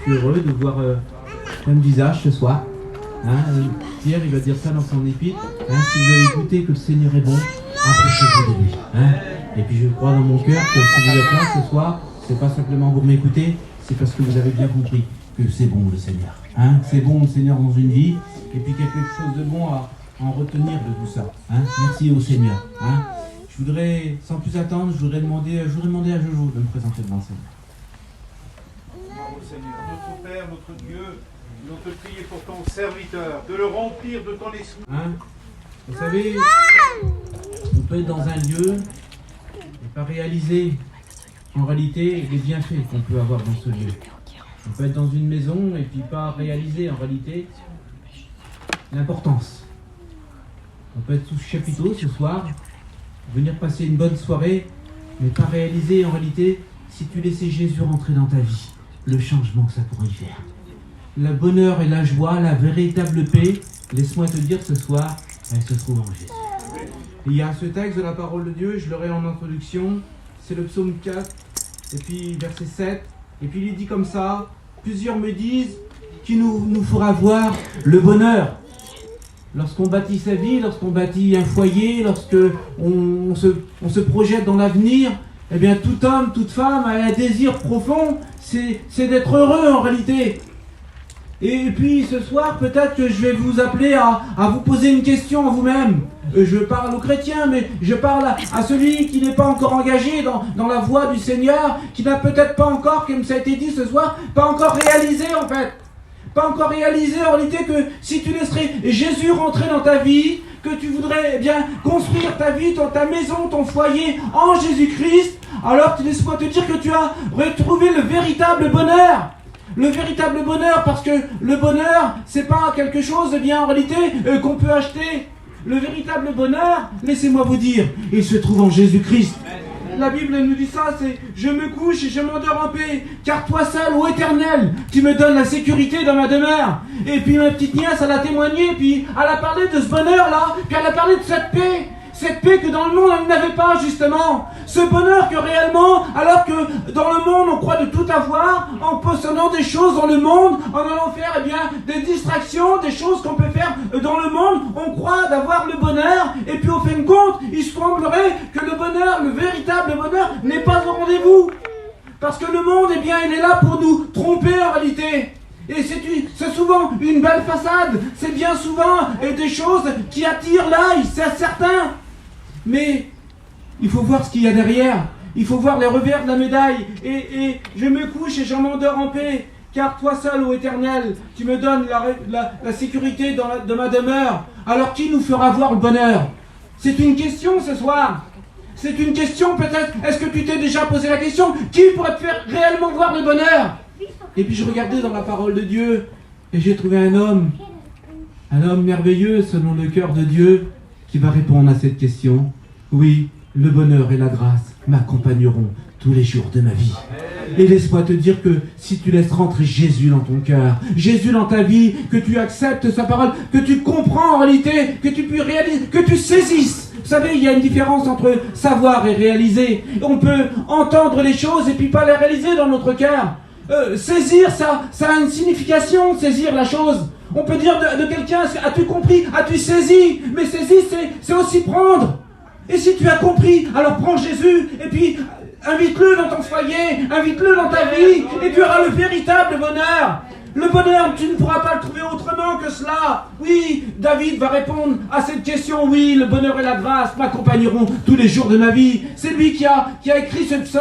suis heureux de voir plein de visages ce soir. Hein, Pierre, il va dire ça dans son épître. Hein, si vous avez écouté que le Seigneur est bon, approchez-vous de lui. Hein. Et puis je crois dans mon cœur que si vous êtes là ce soir, c'est pas simplement pour m'écouter, c'est parce que vous avez bien compris que c'est bon le Seigneur. Hein. C'est bon le Seigneur dans une vie, et puis quelque chose de bon à en retenir de tout ça. Hein. Merci au Seigneur. Hein. Je voudrais, sans plus attendre, je voudrais demander à Jojo de me présenter devant le Seigneur. Seigneur, notre Père, notre Dieu, nous te prions pour ton serviteur, de le remplir de ton esprit. Hein. Vous savez, on peut être dans un lieu et pas réaliser en réalité les bienfaits qu'on peut avoir dans ce lieu. On peut être dans une maison et puis pas réaliser en réalité l'importance. On peut être sous ce chapiteau ce soir, venir passer une bonne soirée, mais pas réaliser en réalité, si tu laissais Jésus rentrer dans ta vie, le changement que ça pourrait y faire. Le bonheur et la joie, la véritable paix, laisse-moi te dire ce soir, elle se trouve en Jésus. Et il y a ce texte de la parole de Dieu, je l'aurai en introduction, c'est le psaume 4, et puis verset 7, et puis il dit comme ça, plusieurs me disent qu'il nous fera voir le bonheur. Lorsqu'on bâtit sa vie, lorsqu'on bâtit un foyer, lorsqu'on se projette dans l'avenir, eh bien tout homme, toute femme a un désir profond, c'est d'être heureux en réalité. Et puis ce soir, peut-être que je vais vous appeler à vous poser une question à vous-même. Je parle aux chrétiens, mais je parle à celui qui n'est pas encore engagé dans la voie du Seigneur, qui n'a peut-être pas encore, comme ça a été dit ce soir, pas encore réalisé en fait. Pas encore réalisé en réalité que si tu laisserais Jésus rentrer dans ta vie, que tu voudrais bien construire ta vie, ta maison, ton foyer en Jésus-Christ, alors laisse-moi te dire que tu as retrouvé le véritable bonheur. Le véritable bonheur, parce que le bonheur, c'est pas quelque chose bien en réalité qu'on peut acheter. Le véritable bonheur, laissez-moi vous dire, il se trouve en Jésus-Christ. La Bible nous dit ça, c'est « Je me couche et je m'endors en paix, car toi seul, ô Éternel, tu me donnes la sécurité dans ma demeure. » Et puis ma petite nièce, elle a témoigné, puis elle a parlé de ce bonheur-là, puis elle a parlé de cette paix. Cette paix que dans le monde, elle n'avait pas, justement. Ce bonheur que réellement, alors que dans le monde, on croit de tout avoir, en possédant des choses dans le monde, en allant faire eh bien, des distractions, des choses qu'on peut faire dans le monde, on croit d'avoir le bonheur, et puis au fin de compte, il semblerait que le bonheur, le véritable bonheur, n'est pas au rendez-vous. Parce que le monde, eh bien, il est là pour nous tromper en réalité. Et c'est souvent une belle façade, c'est bien souvent des choses qui attirent l'œil, c'est certain. Mais il faut voir ce qu'il y a derrière, il faut voir les revers de la médaille. Et je me couche et je m'endors en paix, car toi seul, ô Éternel, tu me donnes la sécurité de ma demeure. Alors qui nous fera voir le bonheur? C'est une question ce soir. C'est une question peut-être, est-ce que tu t'es déjà posé la question? Qui pourrait te faire réellement voir le bonheur? Et puis je regardais dans la parole de Dieu, et j'ai trouvé un homme merveilleux selon le cœur de Dieu, qui va répondre à cette question. Oui, le bonheur et la grâce m'accompagneront tous les jours de ma vie. Et laisse-moi te dire que si tu laisses rentrer Jésus dans ton cœur, Jésus dans ta vie, que tu acceptes sa parole, que tu comprends en réalité, que tu puisses réaliser, que tu saisisses. Vous savez, il y a une différence entre savoir et réaliser. On peut entendre les choses et puis pas les réaliser dans notre cœur. Saisir, ça a une signification, saisir la chose. On peut dire de quelqu'un, as-tu compris, as-tu saisi? Mais saisir, c'est aussi prendre. Et si tu as compris, alors prends Jésus, et puis invite-le dans ton foyer, invite-le dans ta vie, et tu auras le véritable bonheur. Le bonheur, tu ne pourras pas le trouver autrement que cela. Oui, David va répondre à cette question. Oui, le bonheur et la grâce m'accompagneront tous les jours de ma vie. C'est lui qui a écrit ce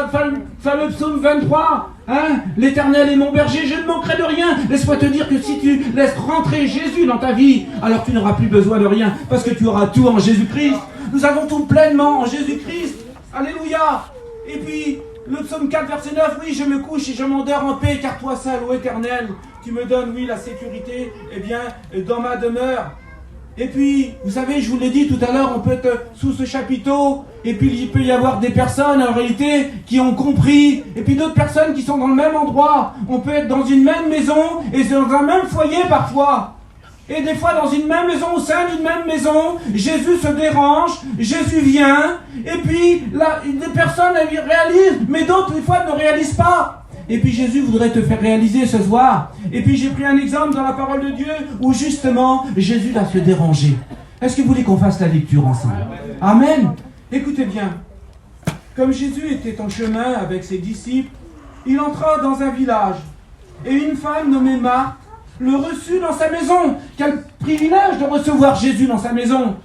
fameux psaume 23. Hein? L'Éternel est mon berger, je ne manquerai de rien. Laisse-moi te dire que si tu laisses rentrer Jésus dans ta vie, alors tu n'auras plus besoin de rien, parce que tu auras tout en Jésus-Christ. Nous avons tout pleinement en Jésus-Christ. Alléluia. Et puis, le psaume 4, verset 9, oui, je me couche et je m'endors en paix, car toi seul, ô Éternel, tu me donnes, oui, la sécurité, eh bien, dans ma demeure. Et puis, vous savez, je vous l'ai dit tout à l'heure, on peut être sous ce chapiteau, et puis il peut y avoir des personnes, en réalité, qui ont compris, et puis d'autres personnes qui sont dans le même endroit. On peut être dans une même maison, et dans un même foyer parfois. Et des fois, dans une même maison, au sein d'une même maison, Jésus se dérange, Jésus vient, et puis des personnes réalisent, mais d'autres, des fois, ne réalisent pas. Et puis Jésus voudrait te faire réaliser ce soir. Et puis j'ai pris un exemple dans la parole de Dieu où justement Jésus va se déranger. Est-ce que vous voulez qu'on fasse la lecture ensemble? Amen. Écoutez bien. Comme Jésus était en chemin avec ses disciples, il entra dans un village. Et une femme nommée Marthe le reçut dans sa maison. Quel privilège de recevoir Jésus dans sa maison.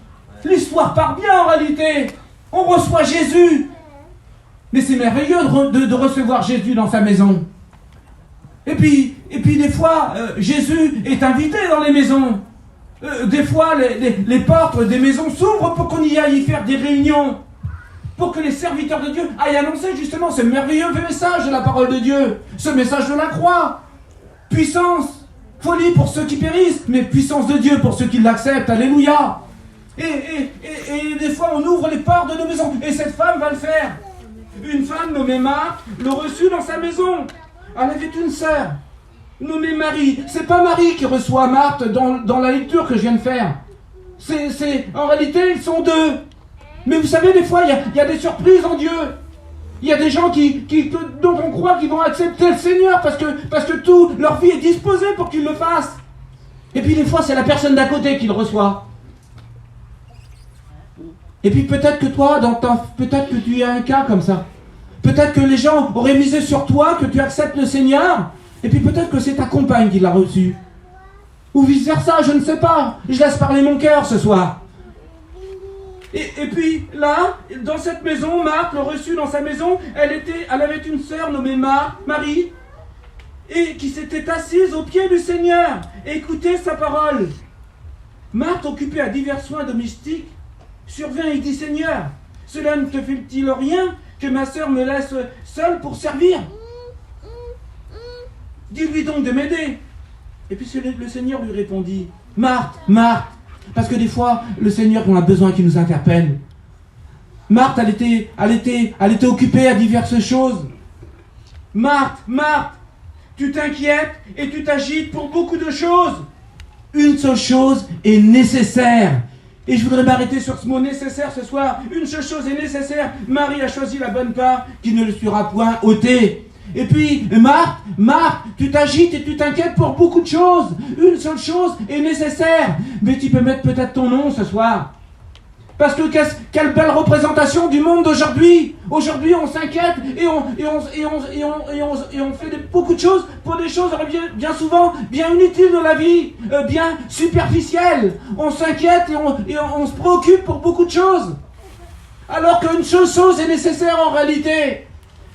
L'histoire part bien en réalité. On reçoit Jésus. Mais c'est merveilleux de recevoir Jésus dans sa maison. Et puis des fois, Jésus est invité dans les maisons. Des fois, les portes des maisons s'ouvrent pour qu'on y aille y faire des réunions. Pour que les serviteurs de Dieu aillent annoncer justement ce merveilleux message de la parole de Dieu. Ce message de la croix. Puissance, folie pour ceux qui périssent, mais puissance de Dieu pour ceux qui l'acceptent. Alléluia. Et des fois, on ouvre les portes de nos maisons. Et cette femme va le faire. Une femme nommée Marthe le reçut dans sa maison. Elle avait une sœur nommée Marie. C'est pas Marie qui reçoit Marthe dans la lecture que je viens de faire. En réalité, ils sont deux. Mais vous savez, des fois, il y a des surprises en Dieu. Il y a des gens dont on croit qu'ils vont accepter le Seigneur parce que toute leur vie est disposée pour qu'ils le fassent. Et puis des fois, c'est la personne d'à côté qui le reçoit. Et puis peut-être que toi, peut-être que tu as un cas comme ça. Peut-être que les gens auraient misé sur toi, que tu acceptes le Seigneur. Et puis peut-être que c'est ta compagne qui l'a reçu. Ou vice-versa, je ne sais pas. Je laisse parler mon cœur ce soir. Et puis là, dans cette maison, Marthe le reçut dans sa maison. Elle avait une sœur nommée Marie, et qui s'était assise aux pieds du Seigneur et écoutait sa parole. Marthe, occupée à divers soins domestiques, survint et dit: Seigneur, cela ne te fait-il rien que ma sœur me laisse seule pour servir? Dis-lui donc de m'aider. Et puis le Seigneur lui répondit: Marthe, Marthe. Parce que des fois, le Seigneur, on a besoin qu'il nous interpelle. Marthe, elle était occupée à diverses choses. Marthe, Marthe, tu t'inquiètes et tu t'agites pour beaucoup de choses. Une seule chose est nécessaire. Et je voudrais m'arrêter sur ce mot nécessaire ce soir. Une seule chose est nécessaire. Marie a choisi la bonne part qui ne le sera point ôtée. Et puis, Marthe, tu t'agites et tu t'inquiètes pour beaucoup de choses. Une seule chose est nécessaire. Mais tu peux mettre peut-être ton nom ce soir. Parce que quelle belle représentation du monde d'aujourd'hui. Aujourd'hui, on s'inquiète et on fait beaucoup de choses pour des choses bien souvent bien inutiles de la vie, bien superficielles. On s'inquiète et on se préoccupe pour beaucoup de choses. Alors qu'une seule chose est nécessaire en réalité.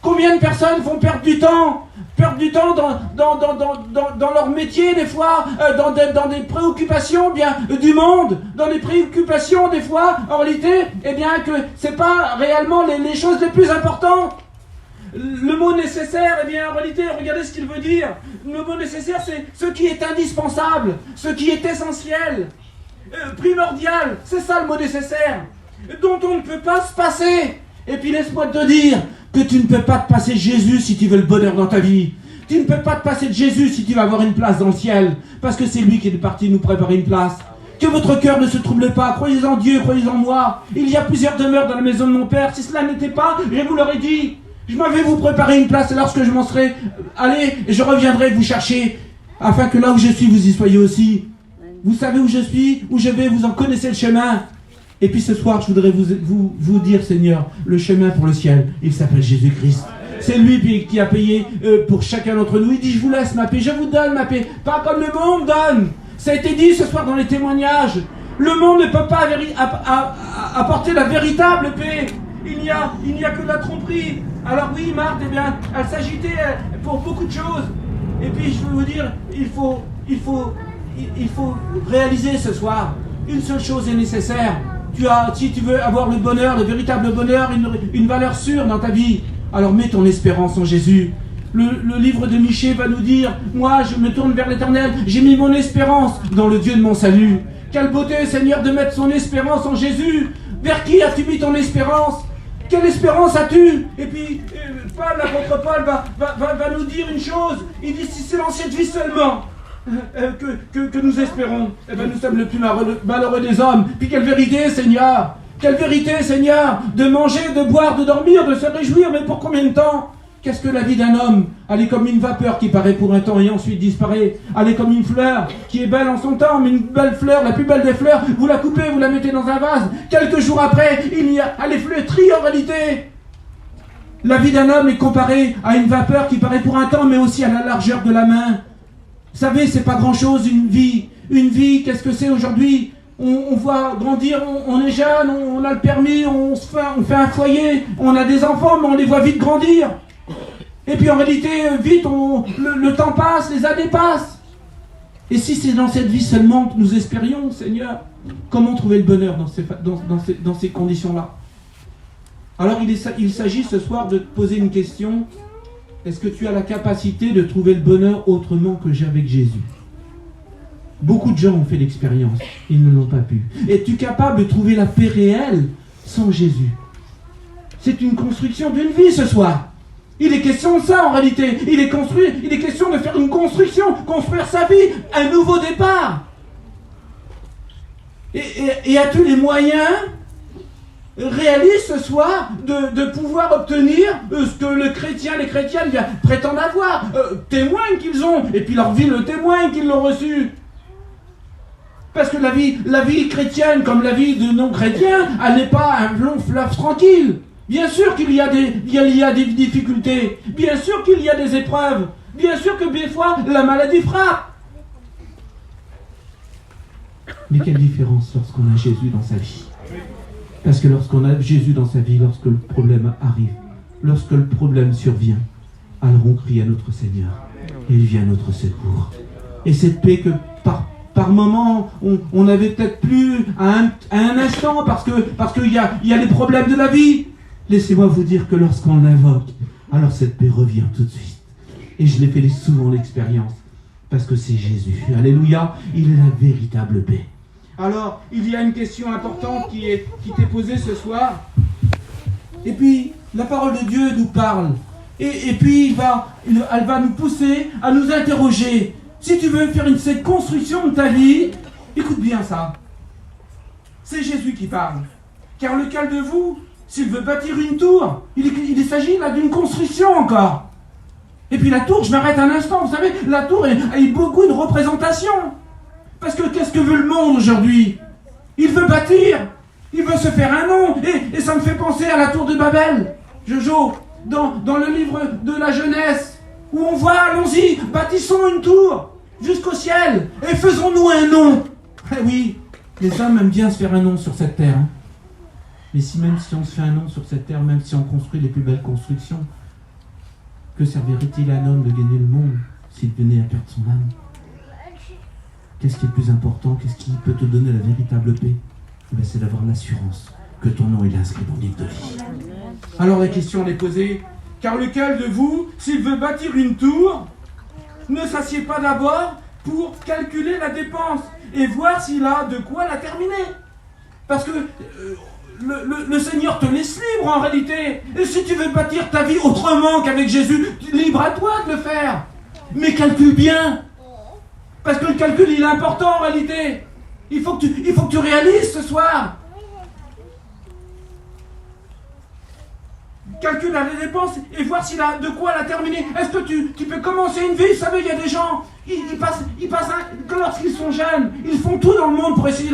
Combien de personnes vont perdre du temps dans leur métier des fois, dans des préoccupations bien du monde, dans des préoccupations des fois, en réalité, eh bien que c'est pas réellement les choses les plus importantes. Le mot nécessaire, eh bien en réalité, regardez ce qu'il veut dire. Le mot nécessaire, c'est ce qui est indispensable, ce qui est essentiel, primordial. C'est ça le mot nécessaire, dont on ne peut pas se passer. Et puis laisse-moi te dire que tu ne peux pas te passer de Jésus si tu veux le bonheur dans ta vie. Tu ne peux pas te passer de Jésus si tu veux avoir une place dans le ciel. Parce que c'est lui qui est parti nous préparer une place. Que votre cœur ne se trouble pas. Croyez en Dieu, croyez en moi. Il y a plusieurs demeures dans la maison de mon Père. Si cela n'était pas, je vous l'aurais dit. Je m'avais vous préparer une place et lorsque je m'en serai allé, je reviendrai vous chercher. Afin que là où je suis, vous y soyez aussi. Vous savez où je suis, où je vais, vous en connaissez le chemin. Et puis ce soir, je voudrais vous dire, Seigneur, le chemin pour le ciel, il s'appelle Jésus-Christ. C'est lui qui a payé pour chacun d'entre nous. Il dit: je vous laisse ma paix, je vous donne ma paix. Pas comme le monde donne. Ça a été dit ce soir dans les témoignages. Le monde ne peut pas apporter la véritable paix. Il n'y a que la tromperie. Alors oui, Marthe, eh bien, elle s'agitait pour beaucoup de choses. Et puis je veux vous dire, il faut réaliser ce soir, une seule chose est nécessaire. Si tu veux avoir le bonheur, le véritable bonheur, une valeur sûre dans ta vie, alors mets ton espérance en Jésus. Le livre de Michée va nous dire: moi je me tourne vers l'Éternel, j'ai mis mon espérance dans le Dieu de mon salut. Quelle beauté, Seigneur, de mettre son espérance en Jésus. Vers qui as-tu mis ton espérance? Quelle espérance as-tu? Et puis l'apôtre Paul va nous dire une chose. Il dit: si c'est dans cette vie seulement que nous espérons, eh bien nous sommes le plus malheureux des hommes. Puis quelle vérité, Seigneur! Quelle vérité, Seigneur! De manger, de boire, de dormir, de se réjouir, mais pour combien de temps? Qu'est-ce que la vie d'un homme? Elle est comme une vapeur qui paraît pour un temps et ensuite disparaît. Elle est comme une fleur qui est belle en son temps, mais une belle fleur, la plus belle des fleurs, vous la coupez, vous la mettez dans un vase. Quelques jours après, elle est flétrie en réalité. La vie d'un homme est comparée à une vapeur qui paraît pour un temps, mais aussi à la largeur de la main. Vous savez, c'est pas grand-chose une vie. Une vie, qu'est-ce que c'est aujourd'hui? On voit grandir, on est jeune, on a le permis, on fait un foyer, on a des enfants, mais on les voit vite grandir. Et puis en réalité, vite, le temps passe, les années passent. Et si c'est dans cette vie seulement que nous espérions, Seigneur, comment trouver le bonheur dans ces conditions-là? Alors il s'agit ce soir de te poser une question. Est-ce que tu as la capacité de trouver le bonheur autrement que avec Jésus? Beaucoup de gens ont fait l'expérience, ils ne l'ont pas pu. Es-tu capable de trouver la paix réelle sans Jésus? C'est une construction d'une vie ce soir. Il est question de ça en réalité. Il est question de faire une construction, construire sa vie, un nouveau départ. Et as-tu les moyens réalistes ce soir de pouvoir obtenir ce que les chrétiennes prétendent avoir, témoignent qu'ils ont, et puis leur vie le témoigne qu'ils l'ont reçu. Parce que la vie chrétienne, comme la vie de non-chrétiens, elle n'est pas un long fleuve tranquille. Bien sûr qu'il y a des difficultés. Bien sûr qu'il y a des épreuves. Bien sûr que des fois, la maladie frappe. Mais quelle différence lorsqu'on a Jésus dans sa vie? Parce que lorsqu'on a Jésus dans sa vie, lorsque le problème arrive, lorsque le problème survient, alors on crie à notre Seigneur. Et il vient à notre secours. Et cette paix que par moment, on n'avait peut-être plus à un instant parce qu'il y a les problèmes de la vie. Laissez-moi vous dire que lorsqu'on l'invoque, alors cette paix revient tout de suite. Et je l'ai fait souvent l'expérience, parce que c'est Jésus. Alléluia, il est la véritable paix. Alors, il y a une question importante qui t'est posée ce soir. Et puis, la parole de Dieu nous parle. Et puis, elle va nous pousser à nous interroger. Si tu veux faire cette construction de ta vie, écoute bien ça. C'est Jésus qui parle. Car lequel de vous, s'il veut bâtir une tour, il s'agit là d'une construction encore. Et puis la tour, je m'arrête un instant, vous savez, la tour a eu beaucoup de représentation. Parce que qu'est-ce que veut le monde aujourd'hui? Il veut bâtir, il veut se faire un nom. Et ça me fait penser à la tour de Babel. Jojo, dans le livre de la Genèse, où on voit, allons-y, bâtissons une tour jusqu'au ciel et faisons-nous un nom. Eh oui, les hommes aiment bien se faire un nom sur cette terre. Hein. Mais même si on se fait un nom sur cette terre, même si on construit les plus belles constructions, que servirait-il à un homme de gagner le monde s'il venait à perdre son âme? Qu'est-ce qui est le plus important? Qu'est-ce qui peut te donner la véritable paix? C'est d'avoir l'assurance que ton nom est inscrit dans le livre de vie. Alors la question est posée. Car lequel de vous, s'il veut bâtir une tour, ne s'assied pas d'abord pour calculer la dépense et voir s'il a de quoi la terminer? Parce que le Seigneur te laisse libre en réalité. Et si tu veux bâtir ta vie autrement qu'avec Jésus, libre à toi de le faire. Mais calcule bien. Parce que le calcul, il est important en réalité. Il faut que tu réalises ce soir. Calcule les dépenses et voir s'il a de quoi la terminer. Est-ce que tu peux commencer une vie? Vous savez, il y a des gens, ils passent que lorsqu'ils sont jeunes, ils font tout dans le monde pour essayer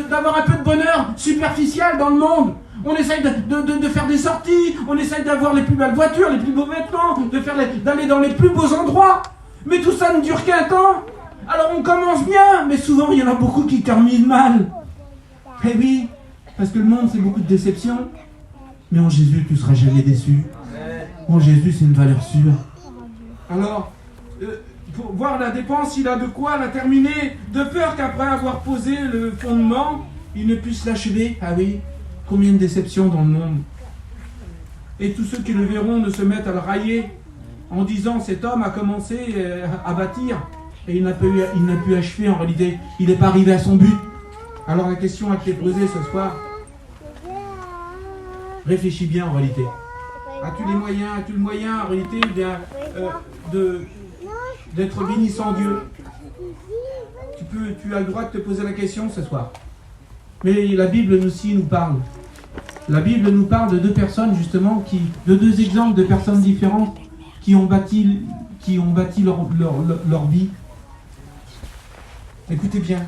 d'avoir un peu de bonheur superficiel dans le monde. On essaye de faire des sorties, on essaye d'avoir les plus belles voitures, les plus beaux vêtements, d'aller dans les plus beaux endroits. Mais tout ça ne dure qu'un temps. Alors on commence bien, mais souvent il y en a beaucoup qui terminent mal. Eh oui, parce que le monde c'est beaucoup de déceptions. Mais en Jésus, tu ne seras jamais déçu. En Jésus, c'est une valeur sûre. Alors, pour voir la dépense, il a de quoi la terminer, de peur qu'après avoir posé le fondement, il ne puisse l'achever. Ah oui, combien de déceptions dans le monde. Et tous ceux qui le verront ne se mettent à le railler en disant cet homme a commencé à bâtir et il n'a pu achever en réalité. Il n'est pas arrivé à son but. Alors la question a été posée ce soir. Réfléchis bien en réalité. As-tu les moyens? As-tu le moyen en réalité d'être béni sans Dieu? Tu as le droit de te poser la question ce soir. Mais la Bible aussi nous parle. La Bible nous parle de deux personnes justement, de deux exemples de personnes différentes qui ont bâti leur vie. Écoutez bien.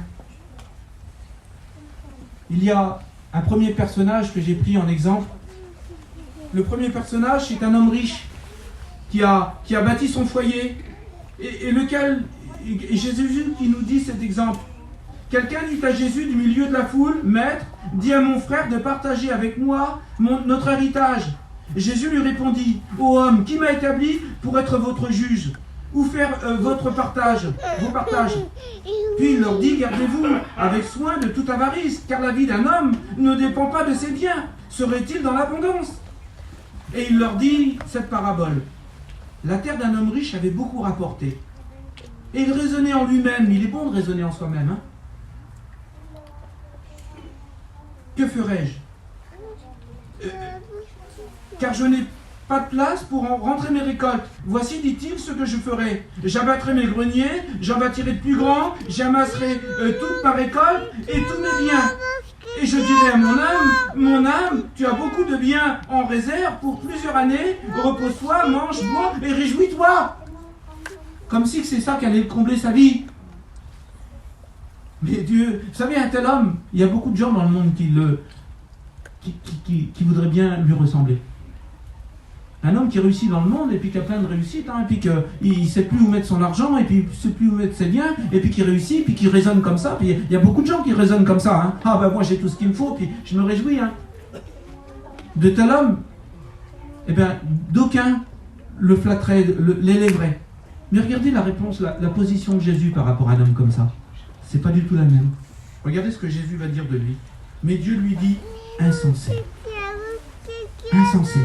Il y a un premier personnage que j'ai pris en exemple. Le premier personnage, c'est un homme riche qui a bâti son foyer et Jésus qui nous dit cet exemple. Quelqu'un dit à Jésus du milieu de la foule, « Maître, dis à mon frère de partager avec moi notre héritage. » Jésus lui répondit, « Ô homme, qui m'a établi pour être votre juge ou faire vos partages. Puis il leur dit, gardez-vous avec soin de toute avarice, car la vie d'un homme ne dépend pas de ses biens. Serait-il dans l'abondance? Et il leur dit cette parabole. La terre d'un homme riche avait beaucoup rapporté. Et il raisonnait en lui-même. Il est bon de raisonner en soi-même. Hein? Que ferai-je? Car je n'ai pas de place pour rentrer mes récoltes. Voici, dit-il, ce que je ferai. J'abattrai mes greniers, j'en bâtirai de plus grands, j'amasserai toute ma récolte et tous mes biens. Et je dirai à mon âme, tu as beaucoup de biens en réserve pour plusieurs années, repose-toi, mange, bois et réjouis-toi. Comme si c'est ça qui allait combler sa vie. Mais Dieu, vous savez, un tel homme, il y a beaucoup de gens dans le monde qui voudraient bien lui ressembler. Un homme qui réussit dans le monde, et puis qui a plein de réussites, et puis qu'il ne sait plus où mettre son argent, et puis il ne sait plus où mettre ses biens, et puis qui réussit, et puis qui raisonne comme ça. Puis il y a beaucoup de gens qui raisonnent comme ça. Hein. Ah ben moi j'ai tout ce qu'il me faut, puis je me réjouis. Hein. De tel homme, eh bien, d'aucuns le flatteraient, l'élèveraient. Mais regardez la réponse, la position de Jésus par rapport à un homme comme ça. C'est pas du tout la même. Regardez ce que Jésus va dire de lui. Mais Dieu lui dit, insensé. Insensé.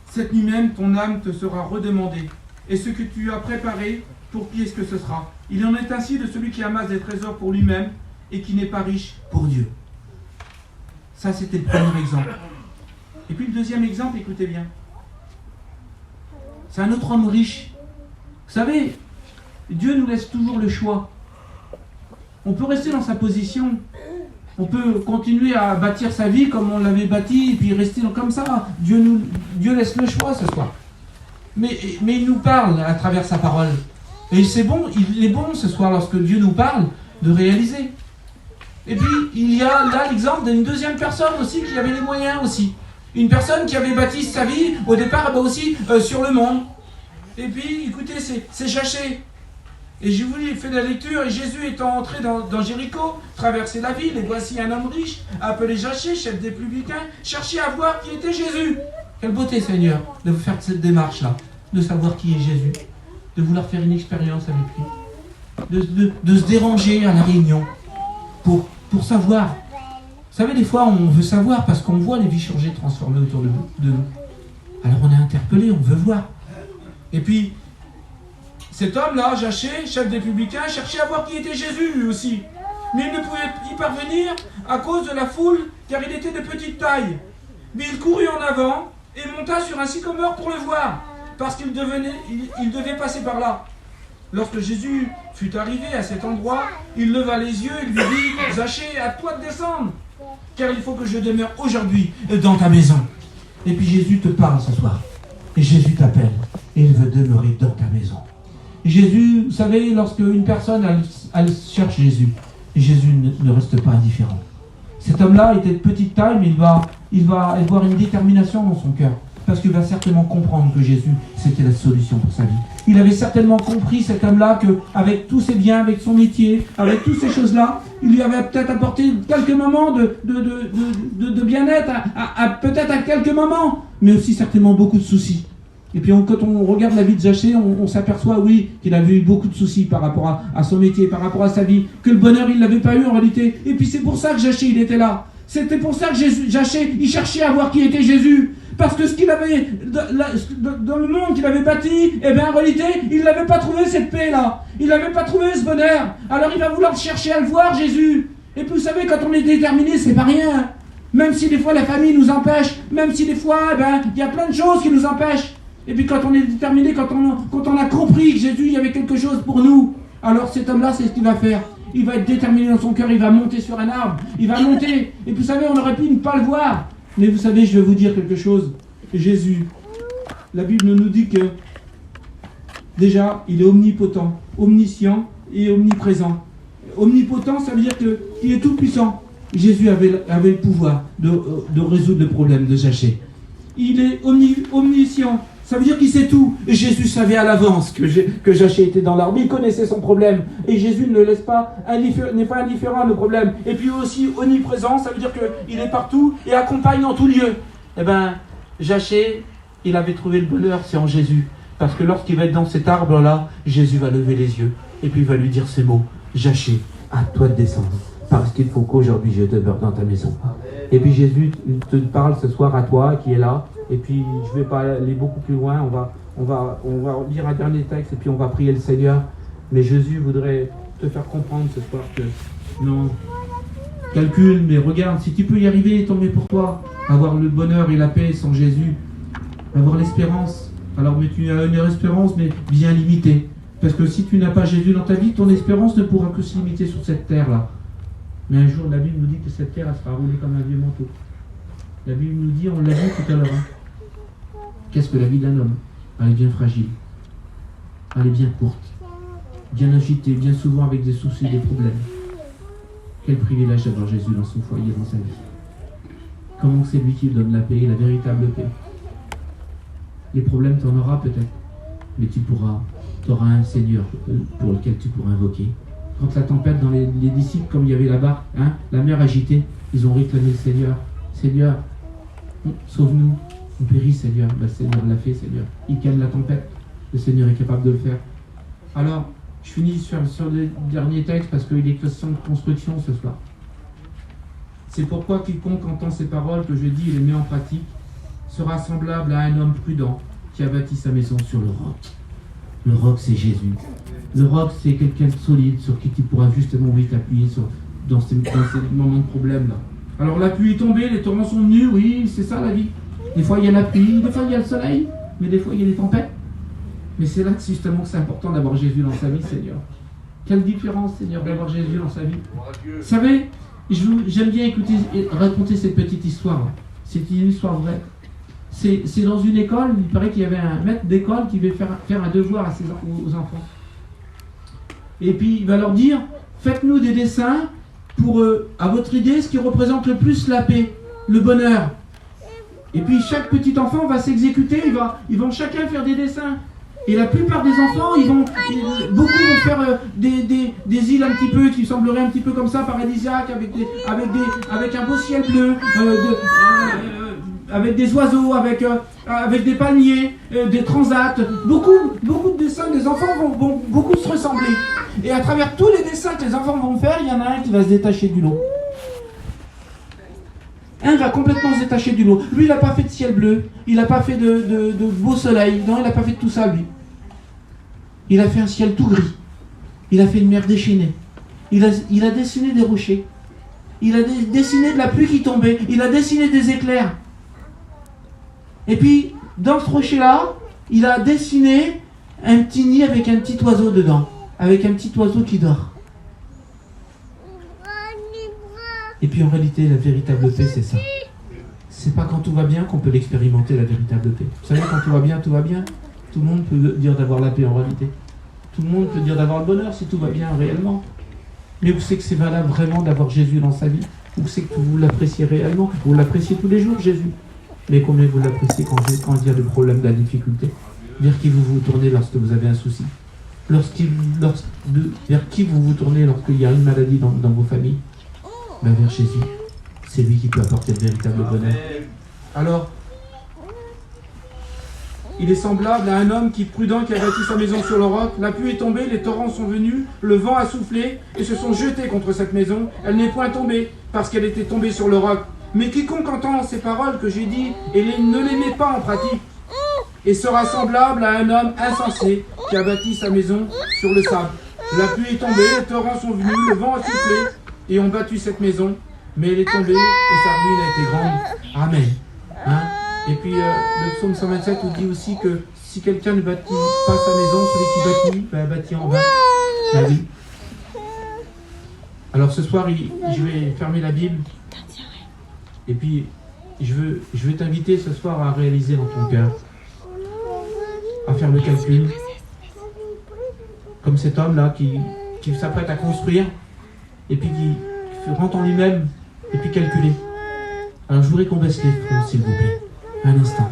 Cette nuit même, ton âme te sera redemandée. Et ce que tu as préparé, pour qui est-ce que ce sera? Il en est ainsi de celui qui amasse des trésors pour lui-même et qui n'est pas riche pour Dieu. Ça, c'était le premier exemple. Et puis le deuxième exemple, écoutez bien. C'est un autre homme riche. Vous savez, Dieu nous laisse toujours le choix. On peut rester dans sa position. On peut continuer à bâtir sa vie comme on l'avait bâti, et puis rester comme ça. Dieu laisse le choix ce soir. Mais il nous parle à travers sa parole. Et c'est bon, il est bon ce soir, lorsque Dieu nous parle, de réaliser. Et puis, il y a là l'exemple d'une deuxième personne aussi, qui avait les moyens aussi. Une personne qui avait bâti sa vie, au départ, aussi sur le monde. Et puis, écoutez, c'est Zachée. Et je vous ai fait la lecture, et Jésus étant entré dans Jéricho, traversait la ville, et voici un homme riche, appelé Zachée, chef des publicains, cherchait à voir qui était Jésus. Quelle beauté, Seigneur, de vous faire cette démarche-là, de savoir qui est Jésus, de vouloir faire une expérience avec lui, de se déranger à la réunion, pour savoir. Vous savez, des fois, on veut savoir, parce qu'on voit les vies changer, transformées autour de nous. Alors on est interpellé, on veut voir. Et puis, cet homme-là, Zachée, chef des publicains, cherchait à voir qui était Jésus, lui aussi. Mais il ne pouvait y parvenir à cause de la foule, car il était de petite taille. Mais il courut en avant et monta sur un sycomore pour le voir, parce qu'il devait passer par là. Lorsque Jésus fut arrivé à cet endroit, il leva les yeux et lui dit, « Zachée, à toi de descendre, car il faut que je demeure aujourd'hui dans ta maison. » Et puis Jésus te parle ce soir. Et Jésus t'appelle. Et il veut demeurer dans ta maison. Jésus, vous savez, lorsque une personne elle cherche Jésus, Jésus ne reste pas indifférent. Cet homme-là était de petite taille, mais il va avoir une détermination dans son cœur. Parce qu'il va certainement comprendre que Jésus, c'était la solution pour sa vie. Il avait certainement compris, cet homme-là, qu'avec tous ses biens, avec son métier, avec toutes ces choses-là, il lui avait peut-être apporté quelques moments de bien-être, peut-être à quelques moments, mais aussi certainement beaucoup de soucis. Et puis quand on regarde la vie de Zachée, on s'aperçoit, oui, qu'il avait eu beaucoup de soucis par rapport à son métier, par rapport à sa vie, que le bonheur, il ne l'avait pas eu en réalité. Et puis c'est pour ça que Zachée, il était là. C'était pour ça que Zachée, il cherchait à voir qui était Jésus. Parce que ce qu'il avait, dans le monde qu'il avait bâti, eh bien en réalité, il n'avait pas trouvé cette paix-là. Il n'avait pas trouvé ce bonheur. Alors il va vouloir chercher à le voir, Jésus. Et puis vous savez, quand on est déterminé, c'est pas rien. Même si des fois la famille nous empêche, même si des fois, eh ben, il y a plein de choses qui nous empêchent. Et puis quand on est déterminé, quand on a compris que Jésus, il y avait quelque chose pour nous, alors cet homme-là, c'est ce qu'il va faire. Il va être déterminé dans son cœur, il va monter sur un arbre, il va monter. Et puis vous savez, on aurait pu ne pas le voir. Mais vous savez, je vais vous dire quelque chose. Jésus, la Bible nous dit que déjà, il est omnipotent, omniscient et omniprésent. Omnipotent, ça veut dire qu'il est tout puissant. Jésus avait le pouvoir de résoudre le problème de Zachée. Il est omniscient, ça veut dire qu'il sait tout. Et Jésus savait à l'avance que Zachée était dans l'arbre. Il connaissait son problème. Et Jésus ne n'est pas indifférent à nos problèmes. Et puis aussi omniprésent, ça veut dire qu'il est partout et accompagne en tout lieu. Eh bien, Zachée, il avait trouvé le bonheur, c'est en Jésus. Parce que lorsqu'il va être dans cet arbre-là, Jésus va lever les yeux. Et puis il va lui dire ces mots. Zachée, à toi de descendre. Parce qu'il faut qu'aujourd'hui je demeure dans ta maison. Et puis Jésus te parle ce soir à toi qui est là. Et puis je ne vais pas aller beaucoup plus loin. On va lire un dernier texte et puis on va prier le Seigneur. Mais Jésus voudrait te faire comprendre ce soir que non, calcule, mais regarde, si tu peux y arriver, tant mieux pour toi. Avoir le bonheur et la paix sans Jésus. Avoir l'espérance. Alors mais tu as une espérance mais bien limitée. Parce que si tu n'as pas Jésus dans ta vie, ton espérance ne pourra que se limiter sur cette terre-là. Mais un jour, la Bible nous dit que cette terre, elle sera roulée comme un vieux manteau. La Bible nous dit, on l'a vu tout à l'heure, qu'est-ce que la vie d'un homme? Elle est bien fragile. Elle est bien courte. Bien agitée, bien souvent avec des soucis, des problèmes. Quel privilège d'avoir Jésus dans son foyer, dans sa vie. Comment c'est lui qui donne la paix, la véritable paix. Les problèmes, tu en auras peut-être. Mais tu auras un Seigneur pour lequel tu pourras invoquer. Quand la tempête dans les disciples, comme il y avait la barque, la mer agitée, ils ont réclamé le Seigneur. Seigneur, sauve-nous. On périt, Seigneur. Le Seigneur l'a fait, Seigneur. Il calme la tempête. Le Seigneur est capable de le faire. Alors, je finis sur le dernier texte parce qu'il est question de construction ce soir. C'est pourquoi quiconque entend ces paroles que je dis et les met en pratique sera semblable à un homme prudent qui a bâti sa maison sur le roc. Le roc, c'est Jésus. Le roc, c'est quelqu'un de solide sur qui tu pourras justement t'appuyer dans ces moments de problème-là. Alors la pluie est tombée, les torrents sont venus, oui, c'est ça la vie. Des fois il y a la pluie, des fois il y a le soleil, mais des fois il y a des tempêtes. Mais c'est là justement que c'est important d'avoir Jésus dans sa vie, Seigneur. Quelle différence, Seigneur, d'avoir Jésus dans sa vie. Vous savez, j'aime bien raconter cette petite histoire. C'est une histoire vraie. C'est dans une école, il paraît qu'il y avait un maître d'école qui devait faire un devoir aux enfants. Et puis il va leur dire, faites-nous des dessins pour, à votre idée, ce qui représente le plus la paix, le bonheur. Et puis chaque petit enfant va s'exécuter, ils vont chacun faire des dessins. Et la plupart des enfants, beaucoup vont faire des îles un petit peu, qui sembleraient un petit peu comme ça, paradisiaques, avec un beau ciel bleu, avec des oiseaux, avec des palmiers, des transats. Beaucoup de dessins des enfants vont beaucoup se ressembler. Et à travers tous les dessins que les enfants vont faire, il y en a un qui va se détacher du lot. Un va complètement se détacher du lot. Lui, il n'a pas fait de ciel bleu, il n'a pas fait de beau soleil. Non, il n'a pas fait de tout ça, lui. Il a fait un ciel tout gris. Il a fait une mer déchaînée. Il a dessiné des rochers. Il a dessiné de la pluie qui tombait. Il a dessiné des éclairs. Et puis, dans ce rocher-là, il a dessiné un petit nid avec un petit oiseau dedans. Avec un petit oiseau qui dort. Et puis en réalité, la véritable paix, c'est ça. C'est pas quand tout va bien qu'on peut l'expérimenter, la véritable paix. Vous savez, quand tout va bien, tout va bien. Tout le monde peut dire d'avoir la paix en réalité. Tout le monde peut dire d'avoir le bonheur si tout va bien réellement. Mais vous savez que c'est valable vraiment d'avoir Jésus dans sa vie. Vous savez que vous l'appréciez réellement. Vous l'appréciez tous les jours, Jésus. Mais combien vous l'appréciez quand il y a le problème de la difficulté? Vers qui vous vous tournez lorsque vous avez un souci? Vers qui vous vous tournez lorsqu'il y a une maladie dans vos familles? Ben vers Jésus. C'est lui qui peut apporter le véritable bonheur. Alors, il est semblable à un homme prudent qui a bâti sa maison sur le roc. La pluie est tombée, les torrents sont venus, le vent a soufflé et se sont jetés contre cette maison. Elle n'est point tombée parce qu'elle était tombée sur le roc. Mais quiconque entend ces paroles que j'ai dites et ne les met pas en pratique, et sera semblable à un homme insensé qui a bâti sa maison sur le sable. La pluie est tombée, les torrents sont venus, le vent a soufflé et ont battu cette maison, mais elle est tombée et sa ruine a été grande. Amen. Et puis le psaume 127 nous dit aussi que si quelqu'un ne bâtit pas sa maison, celui qui bâtit en vain. Ah oui. Alors ce soir, je vais fermer la Bible. Et puis, je veux t'inviter ce soir à réaliser dans ton cœur à faire le calcul. Comme cet homme-là qui s'apprête à construire et puis qui rentre en lui-même et puis calculer. Alors je voudrais qu'on baisse les fronts, s'il vous plaît. Un instant.